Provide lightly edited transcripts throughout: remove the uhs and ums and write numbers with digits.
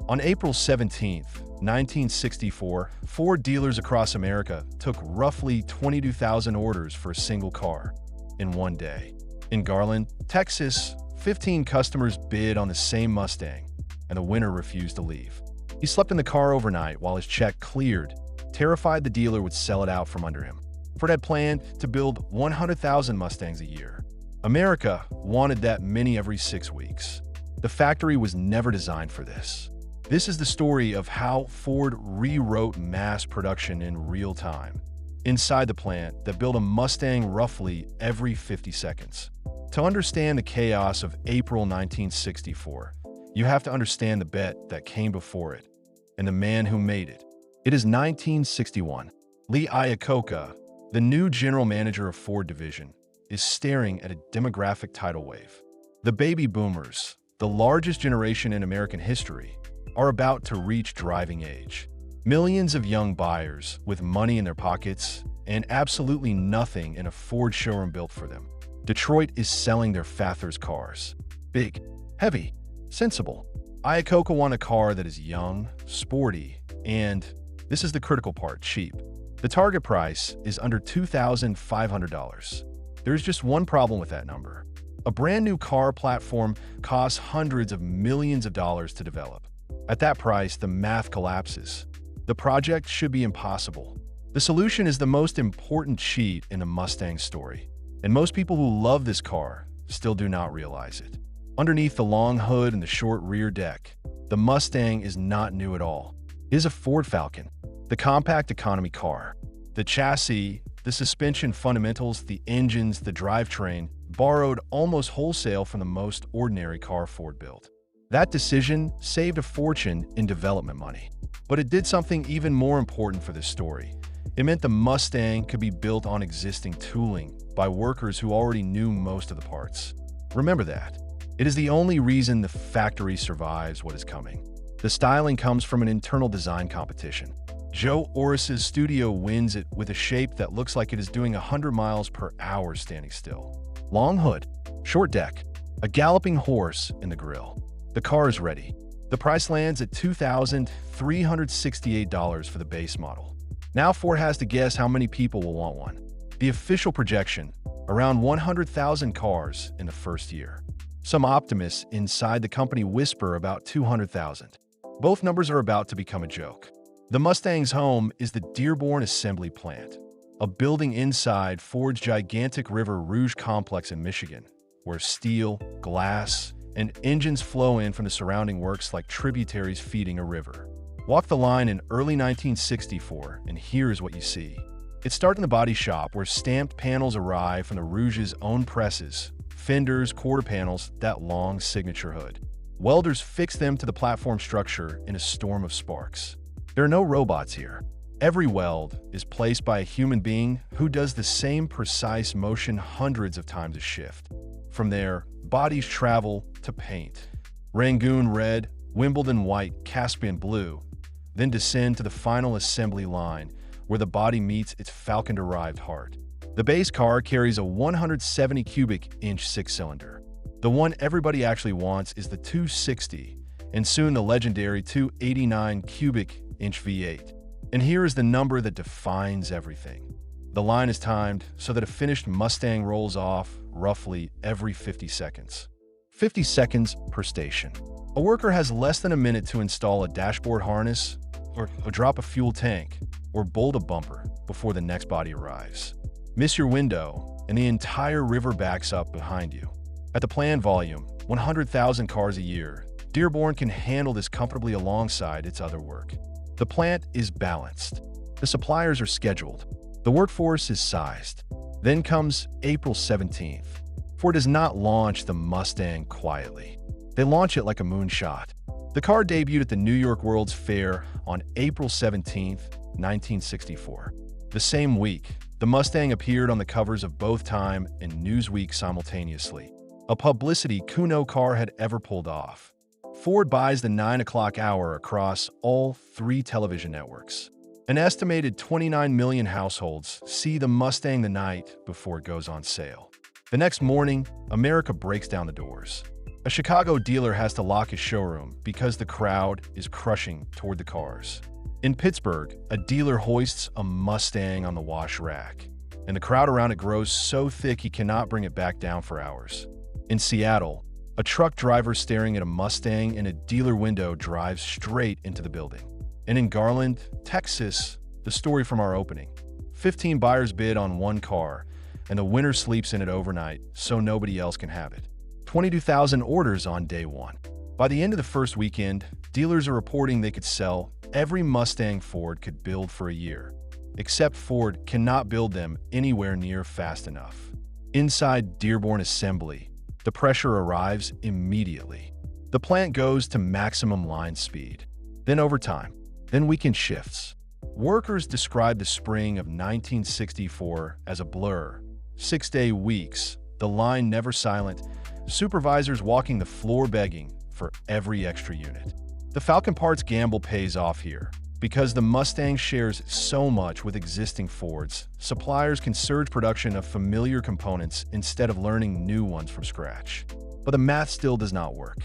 On April 17, 1964, Ford dealers across America took roughly 22,000 orders for a single car in one day. In Garland, Texas, 15 customers bid on the same Mustang, and the winner refused to leave. He slept in the car overnight while his check cleared, terrified the dealer would sell it out from under him. Ford had planned to build 100,000 Mustangs a year. America wanted that many every 6 weeks. The factory was never designed for this. This is the story of how Ford rewrote mass production in real time. Inside the plant that built a Mustang roughly every 50 seconds. To understand the chaos of April 1964, you have to understand the bet that came before it and the man who made it. It is 1961. Lee Iacocca, the new general manager of Ford Division, is staring at a demographic tidal wave. The baby boomers, the largest generation in American history, are about to reach driving age. Millions of young buyers with money in their pockets and absolutely nothing in a Ford showroom built for them. Detroit is selling their Fathers cars. Big, heavy, sensible. Iacocca want a car that is young, sporty, and, this is the critical part, cheap. The target price is under $2,500. There's just one problem with that number. A brand new car platform costs hundreds of millions of dollars to develop. At that price, the math collapses. The project should be impossible. The solution is the most important cheat in a Mustang story, and most people who love this car still do not realize it. Underneath the long hood and the short rear deck, the Mustang is not new at all. It is a Ford Falcon, the compact economy car. The chassis, the suspension fundamentals, the engines, the drivetrain, borrowed almost wholesale from the most ordinary car Ford built. That decision saved a fortune in development money. But it did something even more important for this story. It meant the Mustang could be built on existing tooling by workers who already knew most of the parts. Remember that. It is the only reason the factory survives what is coming. The styling comes from an internal design competition. Joe Orris's studio wins it with a shape that looks like it is doing 100 miles per hour standing still. Long hood, short deck, a galloping horse in the grille. The car is ready. The price lands at $2,368 for the base model. Now Ford has to guess how many people will want one. The official projection, around 100,000 cars in the first year. Some optimists inside the company whisper about 200,000. Both numbers are about to become a joke. The Mustang's home is the Dearborn Assembly Plant, a building inside Ford's gigantic River Rouge complex in Michigan, where steel, glass, and engines flow in from the surrounding works like tributaries feeding a river. Walk the line in early 1964, and here's what you see. It starts in the body shop, where stamped panels arrive from the Rouge's own presses, fenders, quarter panels, that long signature hood. Welders fix them to the platform structure in a storm of sparks. There are no robots here. Every weld is placed by a human being who does the same precise motion hundreds of times a shift. From there, bodies travel to paint. Rangoon red, Wimbledon white, Caspian blue, then descend to the final assembly line where the body meets its Falcon-derived heart. The base car carries a 170 cubic inch six-cylinder. The one everybody actually wants is the 260, and soon the legendary 289 cubic inch V8. And here is the number that defines everything. The line is timed so that a finished Mustang rolls off roughly every 50 seconds. 50 seconds per station. A worker has less than a minute to install a dashboard harness, or drop a fuel tank, or bolt a bumper before the next body arrives. Miss your window, and the entire river backs up behind you. At the planned volume, 100,000 cars a year, Dearborn can handle this comfortably alongside its other work. The plant is balanced. The suppliers are scheduled. The workforce is sized. Then comes April 17th. Ford does not launch the Mustang quietly. They launch it like a moonshot. The car debuted at the New York World's Fair on April 17th, 1964. The same week, the Mustang appeared on the covers of both Time and Newsweek simultaneously, a publicity coup no car had ever pulled off. Ford buys the 9 o'clock hour across all 3 television networks. An estimated 29 million households see the Mustang the night before it goes on sale. The next morning, America breaks down the doors. A Chicago dealer has to lock his showroom because the crowd is crushing toward the cars. In Pittsburgh, a dealer hoists a Mustang on the wash rack, and the crowd around it grows so thick he cannot bring it back down for hours. In Seattle, a truck driver staring at a Mustang in a dealer window drives straight into the building. And in Garland, Texas, the story from our opening. 15 buyers bid on one car, and the winner sleeps in it overnight so nobody else can have it. 22,000 orders on day one. By the end of the first weekend, dealers are reporting they could sell every Mustang Ford could build for a year, except Ford cannot build them anywhere near fast enough. Inside Dearborn Assembly, the pressure arrives immediately. The plant goes to maximum line speed, then overtime, then weekend shifts. Workers describe the spring of 1964 as a blur. 6-day weeks, the line never silent, supervisors walking the floor begging for every extra unit. The Falcon parts gamble pays off here. Because the Mustang shares so much with existing Fords, suppliers can surge production of familiar components instead of learning new ones from scratch. But the math still does not work.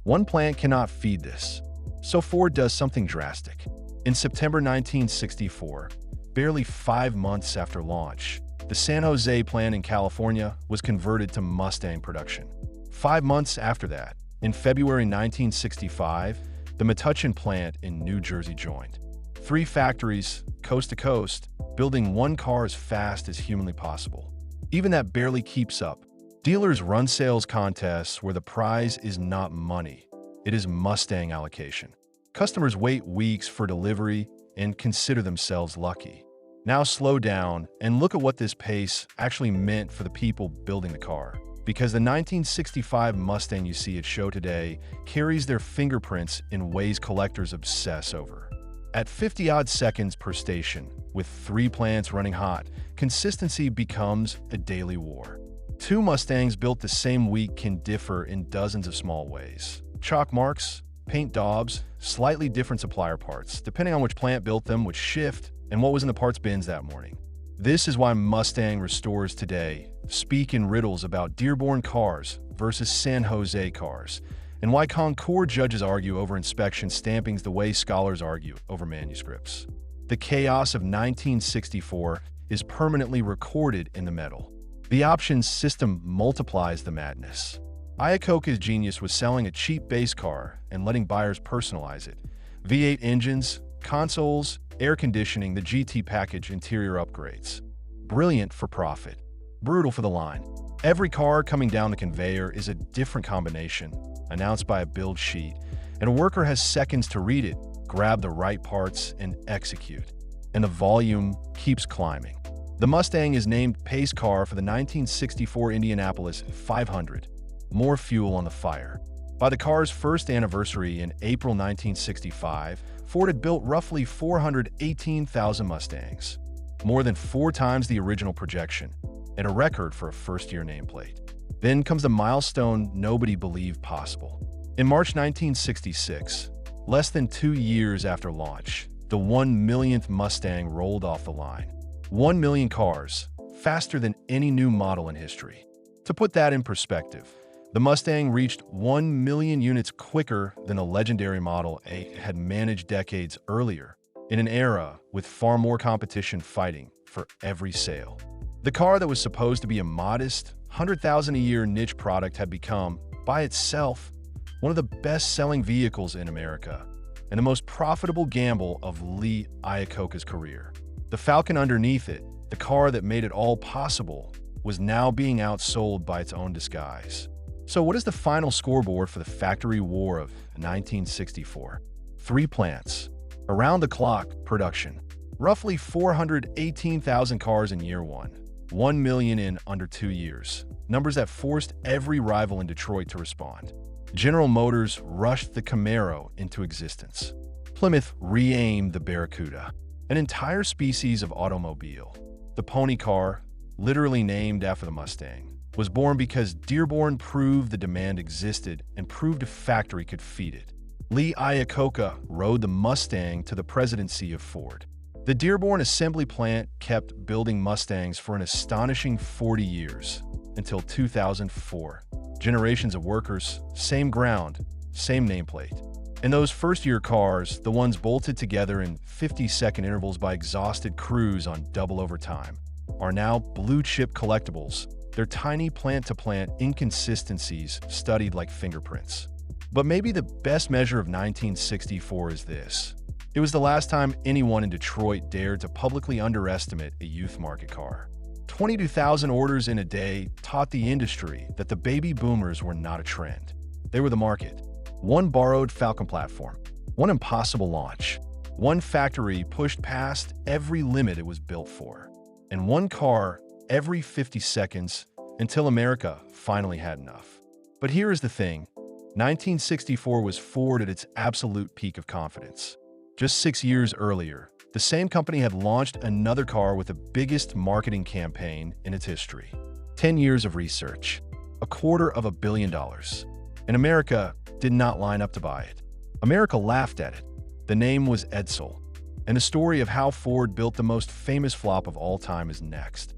One plant cannot feed this. So Ford does something drastic. In September 1964, barely 5 months after launch, the San Jose plant in California was converted to Mustang production. 5 months after that, in February 1965, the Metuchen plant in New Jersey joined. 3 factories, coast to coast, building one car as fast as humanly possible. Even that barely keeps up. Dealers run sales contests where the prize is not money, it is Mustang allocation. Customers wait weeks for delivery and consider themselves lucky. Now slow down and look at what this pace actually meant for the people building the car. Because the 1965 Mustang you see at show today carries their fingerprints in ways collectors obsess over. At 50-odd seconds per station, with 3 plants running hot, consistency becomes a daily war. 2 Mustangs built the same week can differ in dozens of small ways. Chalk marks, paint daubs, slightly different supplier parts, depending on which plant built them, which shift, and what was in the parts bins that morning. This is why Mustang restorers today speak in riddles about Dearborn cars versus San Jose cars, and why Concord judges argue over inspection stampings the way scholars argue over manuscripts. The chaos of 1964 is permanently recorded in the metal. The options system multiplies the madness. Iacocca's genius was selling a cheap base car and letting buyers personalize it. V8 engines, consoles, air conditioning, the GT package, interior upgrades. Brilliant for profit, brutal for the line. Every car coming down the conveyor is a different combination, announced by a build sheet, and a worker has seconds to read it, grab the right parts, and execute. And the volume keeps climbing. The Mustang is named pace car for the 1964 Indianapolis 500. More fuel on the fire. By the car's first anniversary in April 1965, Ford had built roughly 418,000 Mustangs, more than 4 times the original projection, and a record for a first-year nameplate. Then comes the milestone nobody believed possible. In March 1966, less than 2 years after launch, the 1 millionth Mustang rolled off the line. 1 million cars, faster than any new model in history. To put that in perspective, the Mustang reached 1 million units quicker than a legendary Model A had managed decades earlier, in an era with far more competition fighting for every sale. The car that was supposed to be a modest, 100,000 a year niche product had become, by itself, one of the best-selling vehicles in America, and the most profitable gamble of Lee Iacocca's career. The Falcon underneath it, the car that made it all possible, was now being outsold by its own disguise. So what is the final scoreboard for the factory war of 1964? 3 plants, around-the-clock production, roughly 418,000 cars in year 1, 1 million in under 2 years, numbers that forced every rival in Detroit to respond. General Motors rushed the Camaro into existence. Plymouth re-aimed the Barracuda, an entire species of automobile. The pony car, literally named after the Mustang, was born because Dearborn proved the demand existed and proved a factory could feed it. Lee Iacocca rode the Mustang to the presidency of Ford. The Dearborn Assembly Plant kept building Mustangs for an astonishing 40 years, until 2004. Generations of workers, same ground, same nameplate. And those first-year cars, the ones bolted together in 50-second intervals by exhausted crews on double overtime, are now blue-chip collectibles. They're tiny plant-to-plant inconsistencies studied like fingerprints. But maybe the best measure of 1964 is this. It was the last time anyone in Detroit dared to publicly underestimate a youth market car. 22,000 orders in a day taught the industry that the baby boomers were not a trend. They were the market. One borrowed Falcon platform, one impossible launch, one factory pushed past every limit it was built for, and one car every 50 seconds until America finally had enough. But here is the thing. 1964 was Ford at its absolute peak of confidence. Just 6 years earlier, the same company had launched another car with the biggest marketing campaign in its history. 10 years of research, $250 million. And America did not line up to buy it. America laughed at it. The name was Edsel. And the story of how Ford built the most famous flop of all time is next.